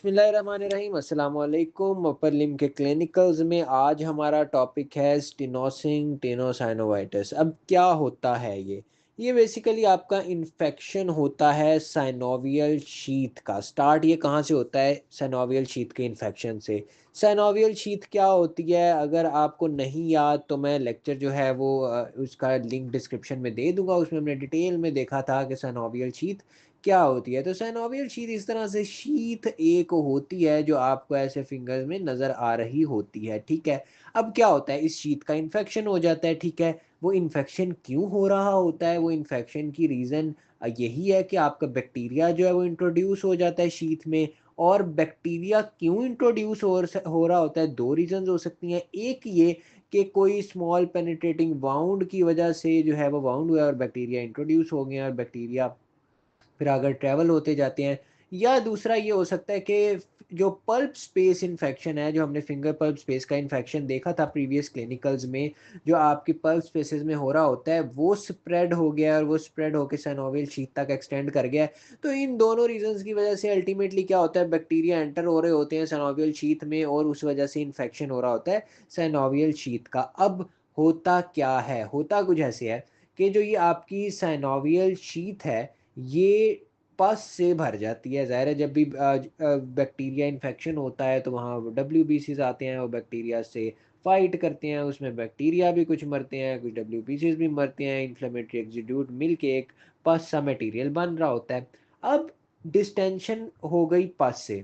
बिस्मिल्लाहिर्रहमानिर्रहीम अस्सलाम वालेकुम। अपर लिम्ब के क्लिनिकल्स में आज हमारा टॉपिक है स्टेनोसिंग टेनोसाइनोवाइटिस। अब क्या होता है ये बेसिकली आपका इन्फेक्शन होता है साइनोवियल शीथ का। स्टार्ट ये कहाँ से होता है? साइनोवियल शीथ के इन्फेक्शन से। साइनोवियल शीथ क्या होती है, अगर आपको नहीं याद तो मैं लेक्चर जो है वो उसका लिंक डिस्क्रिप्शन में दे दूंगा। उसमें हमने डिटेल में देखा था कि साइनोवियल शीथ क्या होती है। तो साइनोवियल शीथ इस तरह से शीथ एक होती है जो आपको ऐसे फिंगर्स में नजर आ रही होती है, ठीक है। अब क्या होता है, इस शीथ का इन्फेक्शन हो जाता है, ठीक है। वो इन्फेक्शन क्यों हो रहा होता है? वो इन्फेक्शन की रीज़न यही है कि आपका बैक्टीरिया जो है वो इंट्रोड्यूस हो जाता है शीथ में। और बैक्टीरिया क्यों इंट्रोड्यूस हो रहा होता है? दो रीजंस हो सकती हैं। एक ये कि कोई स्मॉल पेनिट्रेटिंग वाउंड की वजह से जो है वो वाउंड हुआ और बैक्टीरिया इंट्रोड्यूस हो गए और बैक्टीरिया फिर अगर ट्रैवल होते जाते हैं। या दूसरा ये हो सकता है कि जो पल्प स्पेस इन्फेक्शन है, जो हमने फिंगर पल्प स्पेस का इन्फेक्शन देखा था प्रीवियस क्लिनिकल्स में, जो आपकी पल्प स्पेसेस में हो रहा होता है वो स्प्रेड हो गया और वो स्प्रेड होकर साइनोवियल शीथ तक एक्सटेंड कर गया है। तो इन दोनों रीजंस की वजह से अल्टीमेटली क्या होता है, बैक्टीरिया एंटर हो रहे होते हैं साइनोवियल शीथ में और उस वजह से इन्फेक्शन हो रहा होता है साइनोवियल शीथ का। अब होता क्या है? होता कुछ ऐसे है कि जो ये आपकी साइनोवियल शीथ है ये पस से भर जाती है। ज़ाहिर है जब भी बैक्टीरिया इन्फेक्शन होता है तो वहाँ डब्ल्यूबीसीज आते हैं और बैक्टीरिया से फाइट करते हैं। उसमें बैक्टीरिया भी कुछ मरते हैं, कुछ डब्ल्यूबीसीज भी मरते हैं। इन्फ्लेमेटरी एक्सिड्यूट मिल के एक पस सा मटेरियल बन रहा होता है। अब डिस्टेंशन हो गई पस से,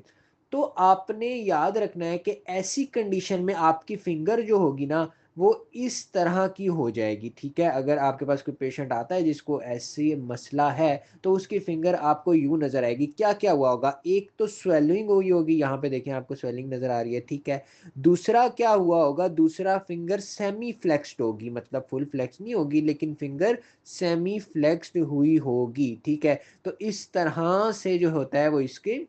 तो आपने याद रखना है कि ऐसी कंडीशन में आपकी फिंगर जो होगी ना वो इस तरह की हो जाएगी, ठीक है। अगर आपके पास कोई पेशेंट आता है जिसको ऐसी मसला है तो उसकी फिंगर आपको यूं नजर आएगी। क्या क्या हुआ होगा? एक तो स्वेलिंग हुई होगी, यहाँ पे देखें आपको स्वेलिंग नजर आ रही है, ठीक है। दूसरा क्या हुआ होगा, दूसरा फिंगर सेमी फ्लेक्स्ड होगी, मतलब फुल फ्लेक्स नहीं होगी लेकिन फिंगर सेमी फ्लेक्स्ड हुई होगी, ठीक है। तो इस तरह से जो होता है वो इसके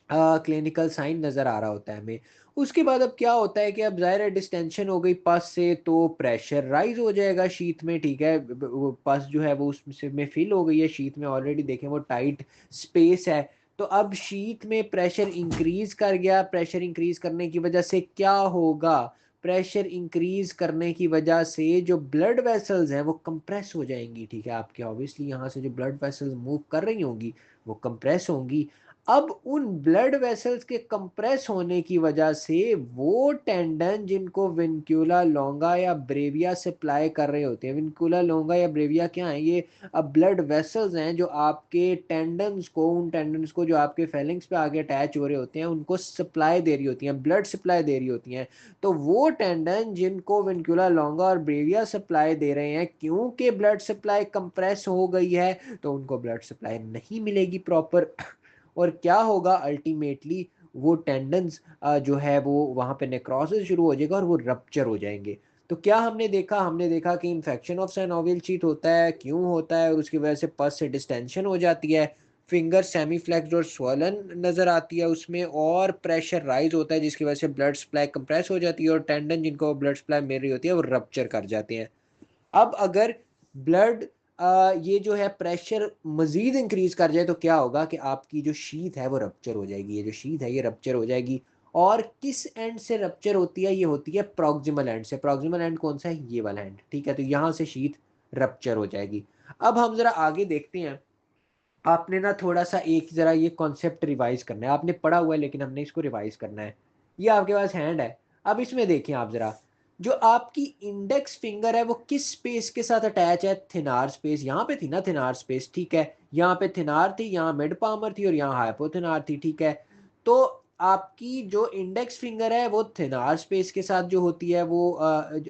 क्लिनिकल साइन नज़र आ रहा होता है हमें। उसके बाद अब क्या होता है कि अब ज़ाहिर है डिस्टेंशन हो गई पस से तो प्रेशर राइज हो जाएगा शीथ में, ठीक है। वो पस जो है वो उसमें में फिल हो गई है शीथ में ऑलरेडी, देखें वो टाइट स्पेस है। तो अब शीथ में प्रेशर इंक्रीज कर गया। प्रेशर इंक्रीज करने की वजह से क्या होगा? प्रेशर इंक्रीज करने की वजह से जो ब्लड वेसल्स हैं वो कंप्रेस हो जाएंगी, ठीक है। आपके ऑब्वियसली यहाँ से जो ब्लड वेसल्स मूव कर रही होंगी वो कंप्रेस होंगी। अब उन ब्लड वेसल्स के कंप्रेस होने की वजह से वो टेंडन जिनको विनक्यूला लॉन्गा या ब्रेविया सप्लाई कर रहे होते हैं, विनक्यूला लॉन्गा या ब्रेविया क्या है? ये अब ब्लड वेसल्स हैं जो आपके टेंडन्स को, उन टेंडन्स को जो आपके फेलिंग्स पे आगे अटैच हो रहे होते हैं उनको सप्लाई दे रही होती हैं, ब्लड सप्लाई दे रही होती हैं। तो वो टेंडन जिनको विनक्यूला लॉन्गा और ब्रेविया सप्लाई दे रहे हैं, क्योंकि ब्लड सप्लाई कंप्रेस हो गई है तो उनको ब्लड सप्लाई नहीं मिलेगी प्रॉपर। और क्या होगा अल्टीमेटली, वो टेंडन्स जो है वो वहाँ पे नेक्रोसिस शुरू हो जाएगा और वो रप्चर हो जाएंगे। तो क्या हमने देखा? हमने देखा कि इन्फेक्शन ऑफ साइनोवियल शीथ होता है, क्यों होता है, और उसकी वजह से पस से डिस्टेंशन हो जाती है, फिंगर सेमी फ्लेक्स्ड और स्वलन नजर आती है उसमें, और प्रेशर राइज होता है जिसकी वजह से ब्लड सप्लाई कंप्रेस हो जाती है और टेंडन जिनको ब्लड सप्लाई मिल रही होती है वो रप्चर कर जाते हैं। अब अगर ब्लड ये जो है प्रेशर मजीद इंक्रीज कर जाए तो क्या होगा कि आपकी जो शीथ है वो रप्चर हो जाएगी। ये जो शीथ है ये रप्चर हो जाएगी। और किस एंड से रप्चर होती है? ये होती है प्रॉक्सिमल एंड से। प्रॉक्सिमल एंड कौन सा है? ये वाला एंड, ठीक है। तो यहाँ से शीथ रप्चर हो जाएगी। अब हम जरा आगे देखते हैं। आपने ना थोड़ा सा एक जरा ये कॉन्सेप्ट रिवाइज करना है। आपने पढ़ा हुआ है लेकिन हमने इसको रिवाइज करना है। ये आपके पास हैंड है। अब इसमें देखिए आप जरा, जो आपकी इंडेक्स फिंगर है वो किस स्पेस के साथ अटैच है? थिनार स्पेस। यहाँ पे थी ना थिनार स्पेस, ठीक है। यहाँ पे थिनार थी, यहाँ मिड पामर थी और यहाँ हाइपोथिनार थी, ठीक है। तो आपकी जो इंडेक्स फिंगर है वो थिनार स्पेस के साथ जो होती है वो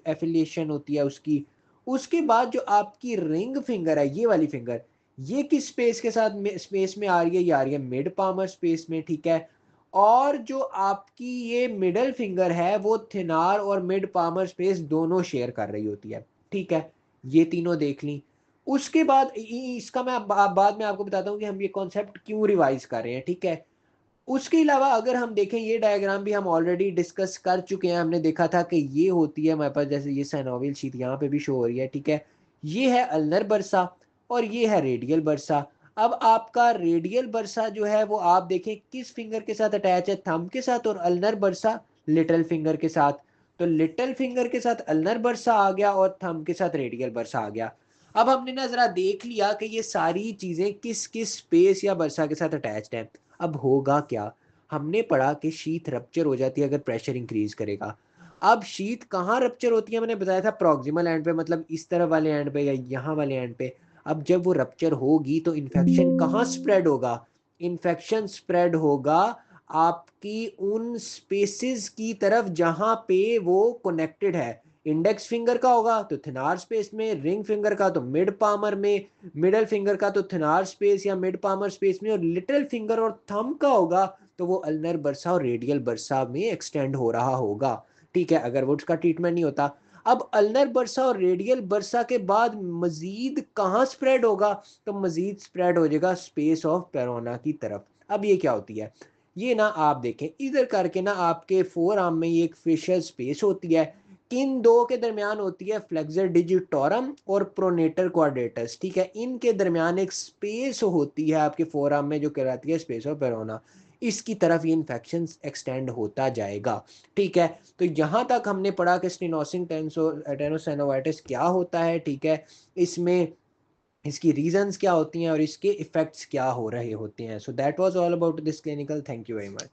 एफिलिएशन होती है उसकी। उसके बाद जो आपकी रिंग फिंगर है, ये वाली फिंगर, ये किस स्पेस के साथ स्पेस में आ रही है? ये आ रही है मिड पामर स्पेस में, ठीक है। और जो आपकी ये मिडल फिंगर है वो थिनार और मिड पामर स्पेस दोनों शेयर कर रही होती है, ठीक है। ये तीनों देख ली। उसके बाद इसका मैं बाद में आपको बताता हूँ कि हम ये कॉन्सेप्ट क्यों रिवाइज कर रहे हैं, ठीक है। उसके अलावा अगर हम देखें, ये डायग्राम भी हम ऑलरेडी डिस्कस कर चुके हैं। हमने देखा था कि ये होती है हमारे पास, जैसे ये साइनोवियल शीथ यहाँ पे भी शो हो रही है, ठीक है। ये है अल्नर बर्सा और ये है रेडियल बर्सा। अब आपका रेडियल बर्सा जो है वो आप देखें किस फिंगर के साथ अटैच है, थंब के साथ, और अल्नर बर्सा लिटिल फिंगर के साथ। तो लिटिल फिंगर के साथ अल्नर बर्सा आ गया और थंब के साथ रेडियल बर्सा आ गया। अब हमने ना जरा देख लिया कि ये सारी चीजें किस किस स्पेस या बर्सा के साथ अटैच्ड हैं। अब होगा क्या, हमने पढ़ा कि शीथ रप्चर हो जाती है अगर प्रेशर इंक्रीज करेगा। अब शीथ कहाँ रप्चर होती है, मैंने बताया था प्रॉक्सिमल एंड पे, मतलब इस तरफ वाले एंड पे या यहाँ वाले एंड पे। अब जब वो रप्चर होगी तो इन्फेक्शन कहाँ स्प्रेड होगा, इन्फेक्शन स्प्रेड होगा आपकी उन स्पेसेस की तरफ जहां पे वो कनेक्टेड है। इंडेक्स फिंगर का होगा तो थिनार स्पेस में, रिंग फिंगर का तो मिड पामर में, मिडल फिंगर का तो थिनार स्पेस या मिड पामर स्पेस में, और लिटिल फिंगर और थंब का होगा तो वो अल्नर बर्सा और रेडियल बर्सा में एक्सटेंड हो रहा होगा। ठीक है, अगर वो उसका ट्रीटमेंट नहीं होता। अब अल्नर बर्सा और रेडियल बर्सा के बाद मजीद कहाँ स्प्रेड होगा, तो मजीद स्प्रेड हो जाएगा स्पेस ऑफ पेरोना की तरफ। अब ये क्या होती है, ये ना आप देखें इधर करके ना आपके फोर आर्म में ये एक फेशियल स्पेस होती है। किन दो के दरमियान होती है, फ्लेक्सर डिजिटोरम और प्रोनेटर क्वाड्रेटस। ठीक है, इनके दरमियान एक स्पेस होती है आपके फोर आर्म में जो कहलाती है स्पेस ऑफ पेरोना। इसकी तरफ ये इन्फेक्शन एक्सटेंड होता जाएगा। ठीक है, तो यहाँ तक हमने पढ़ा कि स्टेनोसिंग टेनोसाइनोवाइटिस क्या होता है। ठीक है, इसमें इसकी रीजंस क्या होती हैं और इसके इफेक्ट्स क्या हो रहे होते हैं। So that was all about this clinical. Thank you very much.